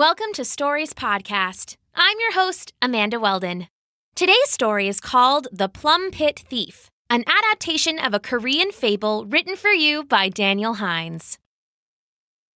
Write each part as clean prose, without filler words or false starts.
Welcome to Stories Podcast. I'm your host, Amanda Weldin. Today's story is called The Plum Pit Thief, an adaptation of a Korean fable written for you by Daniel Hinds.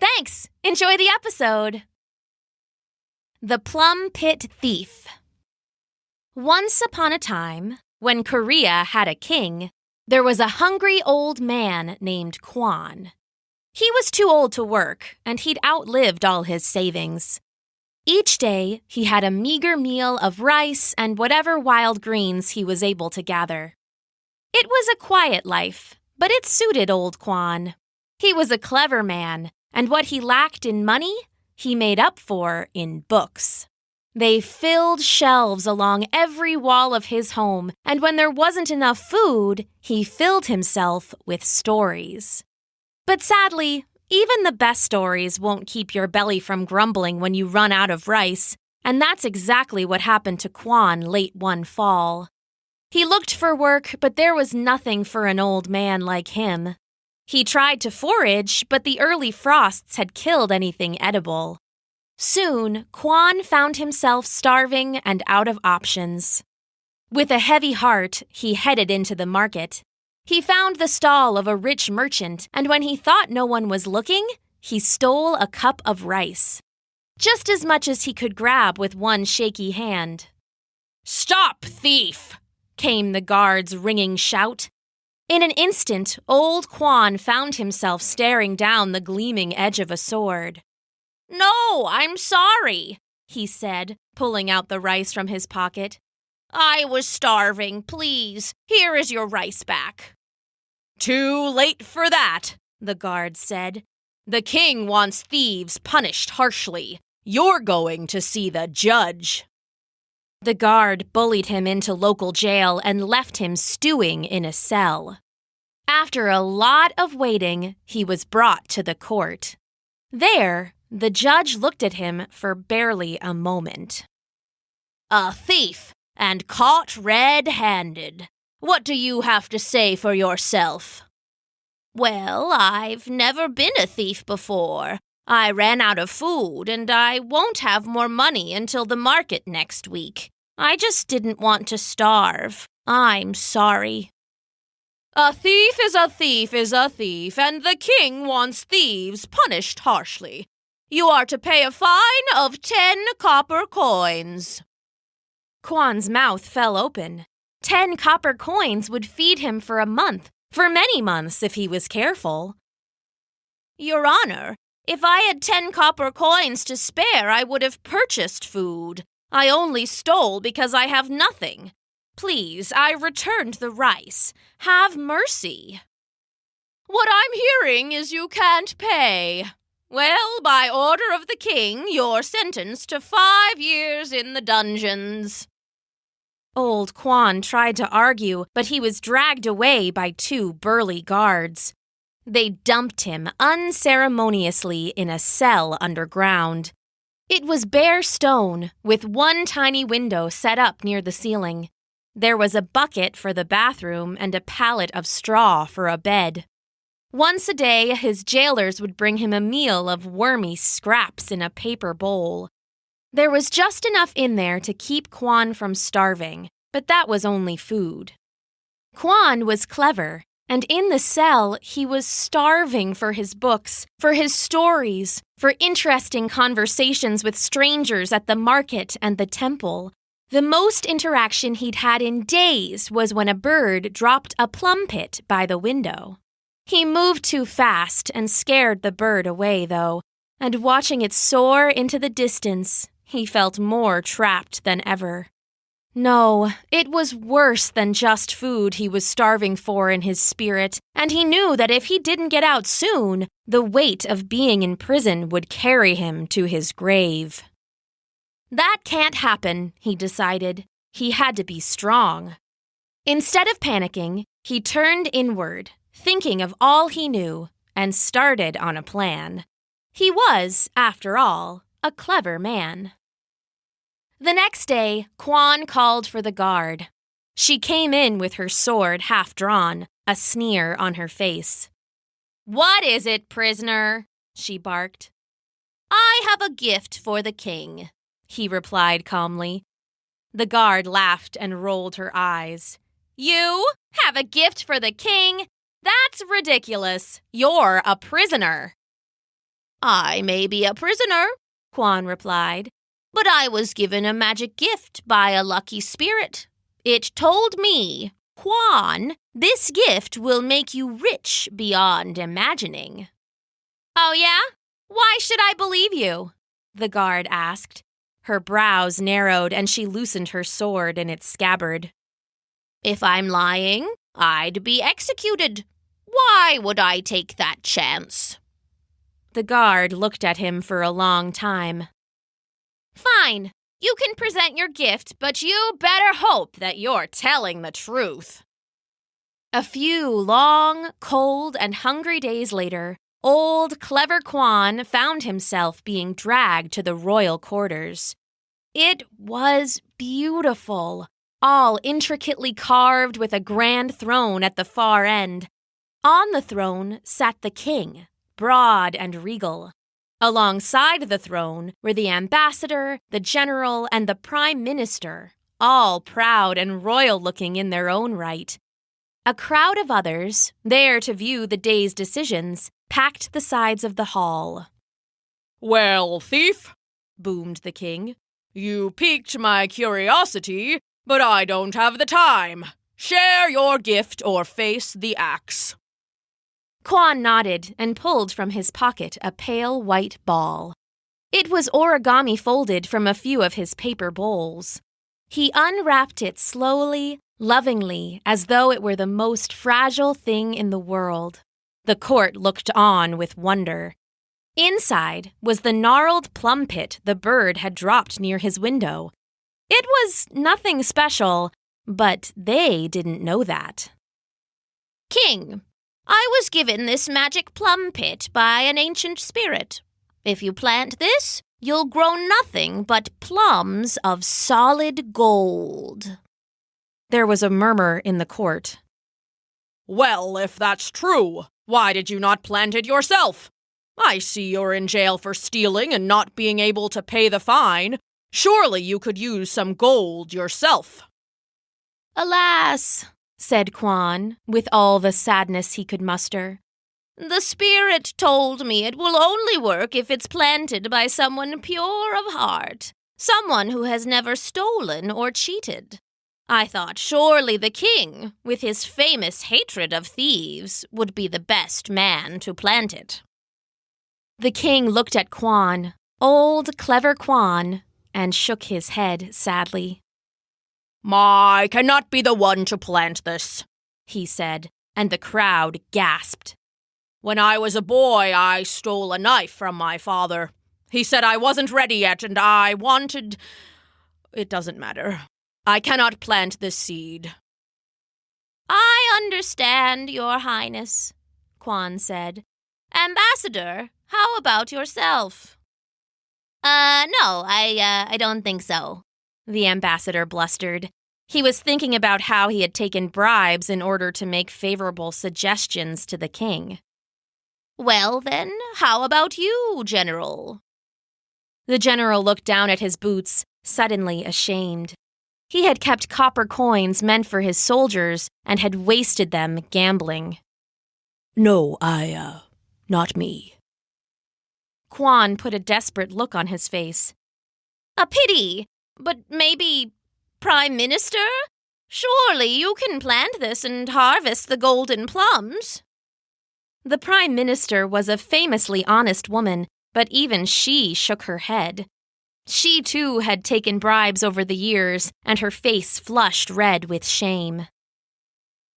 Thanks! Enjoy the episode! The Plum Pit Thief. Once upon a time, when Korea had a king, there was a hungry old man named Kwan. He was too old to work, and he'd outlived all his savings. Each day, he had a meager meal of rice and whatever wild greens he was able to gather. It was a quiet life, but it suited old Kwan. He was a clever man, and what he lacked in money, he made up for in books. They filled shelves along every wall of his home, and when there wasn't enough food, he filled himself with stories. But sadly, even the best stories won't keep your belly from grumbling when you run out of rice, and that's exactly what happened to Kwan late one fall. He looked for work, but there was nothing for an old man like him. He tried to forage, but the early frosts had killed anything edible. Soon, Kwan found himself starving and out of options. With a heavy heart, he headed into the market. He found the stall of a rich merchant, and when he thought no one was looking, he stole a cup of rice. Just as much as he could grab with one shaky hand. "Stop, thief!" came the guard's ringing shout. In an instant, old Kwan found himself staring down the gleaming edge of a sword. "No, I'm sorry," he said, pulling out the rice from his pocket. "I was starving, please. Here is your rice back." "Too late for that," the guard said. "The king wants thieves punished harshly. You're going to see the judge." The guard bullied him into local jail and left him stewing in a cell. After a lot of waiting, he was brought to the court. There, the judge looked at him for barely a moment. "A thief, and caught red-handed. What do you have to say for yourself?" "Well, I've never been a thief before. I ran out of food, and I won't have more money until the market next week. I just didn't want to starve. I'm sorry." "A thief is a thief is a thief, and the king wants thieves punished harshly. You are to pay a fine of 10 copper coins." Kwan's mouth fell open. 10 copper coins would feed him for a month, for many months if he was careful. "Your Honor, if I had 10 copper coins to spare, I would have purchased food. I only stole because I have nothing. Please, I returned the rice. Have mercy." "What I'm hearing is you can't pay. Well, by order of the king, you're sentenced to 5 years in the dungeons." Old Kwan tried to argue, but he was dragged away by 2 burly guards. They dumped him unceremoniously in a cell underground. It was bare stone, with one tiny window set up near the ceiling. There was a bucket for the bathroom and a pallet of straw for a bed. Once a day, his jailers would bring him a meal of wormy scraps in a paper bowl. There was just enough in there to keep Kwan from starving, but that was only food. Kwan was clever, and in the cell, he was starving for his books, for his stories, for interesting conversations with strangers at the market and the temple. The most interaction he'd had in days was when a bird dropped a plum pit by the window. He moved too fast and scared the bird away, though, and watching it soar into the distance, he felt more trapped than ever. No, it was worse than just food he was starving for in his spirit, and he knew that if he didn't get out soon, the weight of being in prison would carry him to his grave. That can't happen, he decided. He had to be strong. Instead of panicking, he turned inward, thinking of all he knew, and started on a plan. He was, after all, a clever man. The next day, Kwan called for the guard. She came in with her sword half drawn, a sneer on her face. "What is it, prisoner?" she barked. I have a gift for the king, he replied calmly. The guard laughed and rolled her eyes. You have a gift for the king? That's ridiculous. You're a prisoner. I may be a prisoner, Kwan replied, but I was given a magic gift by a lucky spirit. It told me, Kwan, this gift will make you rich beyond imagining. Oh yeah? Why should I believe you? The guard asked. Her brows narrowed and she loosened her sword in its scabbard. If I'm lying, I'd be executed. Why would I take that chance? The guard looked at him for a long time. Fine, you can present your gift, but you better hope that you're telling the truth. A few long, cold, and hungry days later, old, clever Kwan found himself being dragged to the royal quarters. It was beautiful, all intricately carved with a grand throne at the far end. On the throne sat the king, broad and regal. Alongside the throne were the ambassador, the general, and the prime minister, all proud and royal-looking in their own right. A crowd of others, there to view the day's decisions, packed the sides of the hall. Well, thief, boomed the king, you piqued my curiosity, but I don't have the time. Share your gift or face the axe. Kwan nodded and pulled from his pocket a pale white ball. It was origami folded from a few of his paper bowls. He unwrapped it slowly, lovingly, as though it were the most fragile thing in the world. The court looked on with wonder. Inside was the gnarled plum pit the bird had dropped near his window. It was nothing special, but they didn't know that. King, I was given this magic plum pit by an ancient spirit. If you plant this, you'll grow nothing but plums of solid gold. There was a murmur in the court. Well, if that's true, why did you not plant it yourself? I see you're in jail for stealing and not being able to pay the fine. Surely you could use some gold yourself. Alas, said Kwan, with all the sadness he could muster. The spirit told me it will only work if it's planted by someone pure of heart, someone who has never stolen or cheated. I thought surely the king, with his famous hatred of thieves, would be the best man to plant it. The king looked at Kwan, old, clever Kwan, and shook his head sadly. I cannot be the one to plant this, he said, and the crowd gasped. When I was a boy, I stole a knife from my father. He said I wasn't ready yet, and I wanted... It doesn't matter. I cannot plant this seed. I understand, Your Highness, Kwan said. Ambassador, how about yourself? No, I don't think so, the ambassador blustered. He was thinking about how he had taken bribes in order to make favorable suggestions to the king. Well, then, how about you, General? The general looked down at his boots, suddenly ashamed. He had kept copper coins meant for his soldiers and had wasted them gambling. No, not me. Kwan put a desperate look on his face. A pity, but maybe Prime Minister? Surely you can plant this and harvest the golden plums. The Prime Minister was a famously honest woman, but even she shook her head. She, too, had taken bribes over the years, and her face flushed red with shame.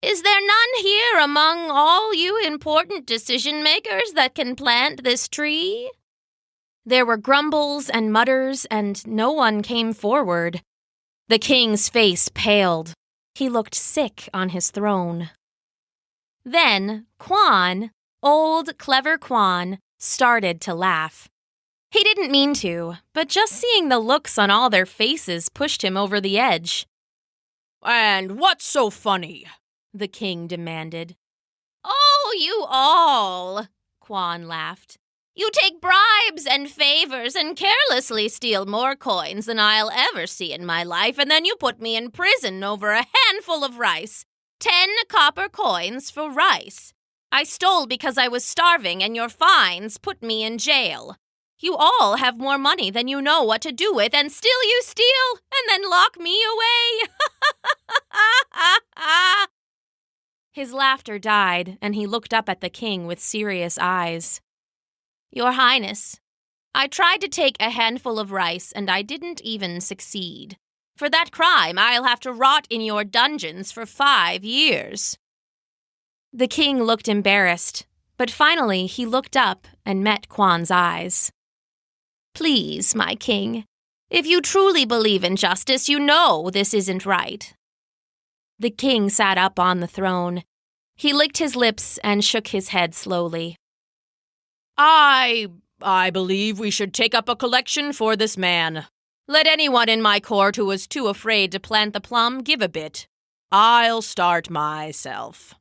Is there none here among all you important decision-makers that can plant this tree? There were grumbles and mutters, and no one came forward. The king's face paled. He looked sick on his throne. Then Kwan, old, clever Kwan, started to laugh. He didn't mean to, but just seeing the looks on all their faces pushed him over the edge. And what's so funny? The king demanded. Oh, you all, Kwan laughed. You take bribes and favors and carelessly steal more coins than I'll ever see in my life, and then you put me in prison over a handful of rice. 10 copper coins for rice. I stole because I was starving, and your fines put me in jail. You all have more money than you know what to do with, and still you steal and then lock me away. His laughter died, and he looked up at the king with serious eyes. Your Highness, I tried to take a handful of rice, and I didn't even succeed. For that crime, I'll have to rot in your dungeons for 5 years. The king looked embarrassed, but finally he looked up and met Kwan's eyes. Please, my king, if you truly believe in justice, you know this isn't right. The king sat up on the throne. He licked his lips and shook his head slowly. I believe we should take up a collection for this man. Let anyone in my court who is too afraid to plant the plum give a bit. I'll start myself.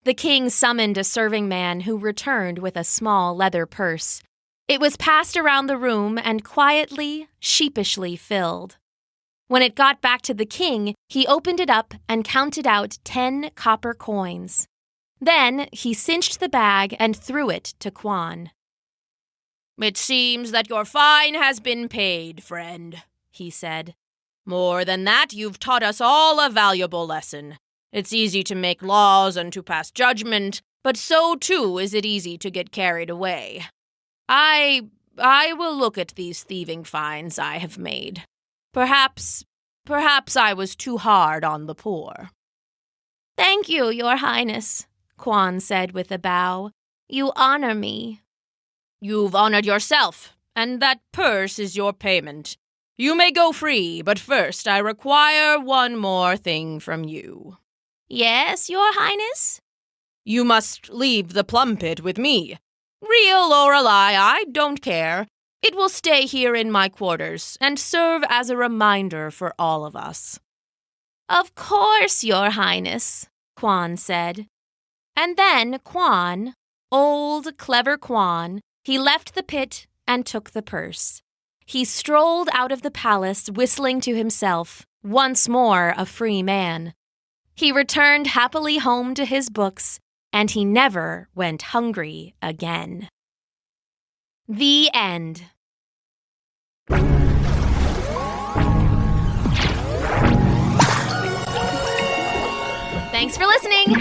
The king summoned a serving man who returned with a small leather purse. It was passed around the room and quietly, sheepishly filled. When it got back to the king, he opened it up and counted out 10 copper coins. Then he cinched the bag and threw it to Kwan. It seems that your fine has been paid, friend, he said. More than that, you've taught us all a valuable lesson. It's easy to make laws and to pass judgment, but so too is it easy to get carried away. I will look at these thieving fines I have made. Perhaps I was too hard on the poor. Thank you, Your Highness, Kwan said with a bow. You honor me. You've honored yourself, and that purse is your payment. You may go free, but first I require one more thing from you. Yes, Your Highness? You must leave the Plum Pit with me. Real or a lie, I don't care. It will stay here in my quarters and serve as a reminder for all of us. Of course, Your Highness, Kwan said. And then Kwan, old, clever Kwan, he left the pit and took the purse. He strolled out of the palace whistling to himself, once more a free man. He returned happily home to his books, and he never went hungry again. The end. Thanks for listening.